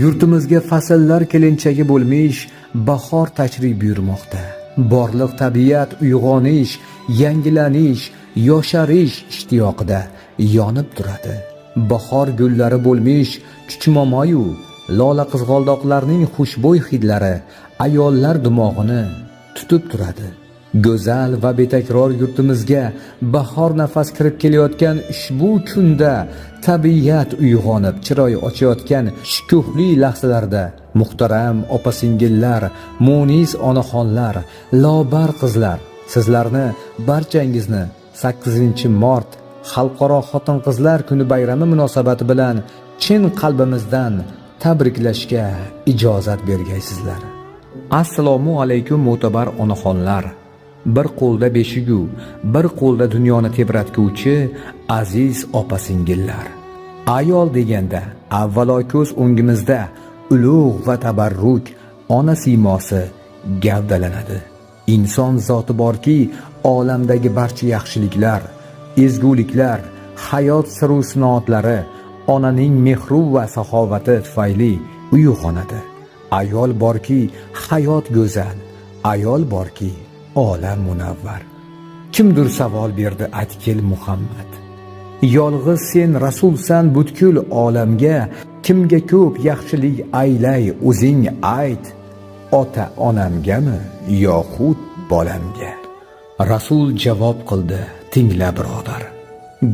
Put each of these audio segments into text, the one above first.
Yurtimizga fasllar kelinchagi bo'lmish bahor tashrif buyurmoqda. Borliq tabiat uyg'onish, yangilanish, yosharish ishtiyoqida yonib turadi. Bahor gullari bo'lmish chuchmomoyu lola qizg'aldoqlarning xushbo'y hidlari ayollar dimog'ini tutib turadi. Go'zal va betakror yurtimizga bahor nafas kirib kelayotgan ushbu kunda tabiat uyg'onib chiroy ochayotgan shukuhli lahzalarda muhtaram opa-singillar, munis onaxonlar, lobar qizlar, sizlarni barchangizni 8-mart Xalqaro xotin-qizlar kuni bayrami munosabati bilan chin qalbimizdan tabriklashga ijozat bergaysizlar. Assalomu alaykum mo'tabar onaxonlar. Bir qo'lda beshigu, bir qo'lda dunyoni tebratguvchi aziz opa-singillar. Ayol deganda avvalo ko'z o'ngimizda ulug' va tabarruk ona siymosi gavdalanadi. Inson zoti borki, olamdagi barcha yaxshiliklar, ezguliklar, hayot siru sinoatlari onaning mehru va saxovati tufayli uyg'onadi. Ayol borki, hayot go'zal. Ayol borki, olam munavvar. Kimdir savol berdi Atkil Muhammad. Yolg'iz sen rasulsan butkul olamga, kimga ko'p yaxshilik aylay o'zing ayt. Ota onamgami yoxud bolamga? Rasul javob qildi, tingla birodar.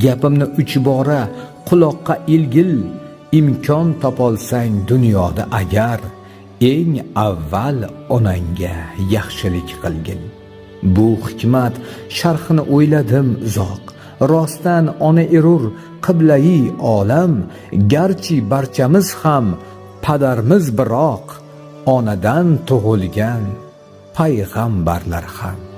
Gapimni 3 bora quloqqa ilgil, imkon topolsang dunyoda agar, eng avval onangga yaxshilik qilgin. Bu hikmat sharhini o'yladim uzoq. Rostdan ona erur qiblai olam, garchi barchamiz ham padarmiz biroq, onadan tug'ilgan payg'ambarlar ham.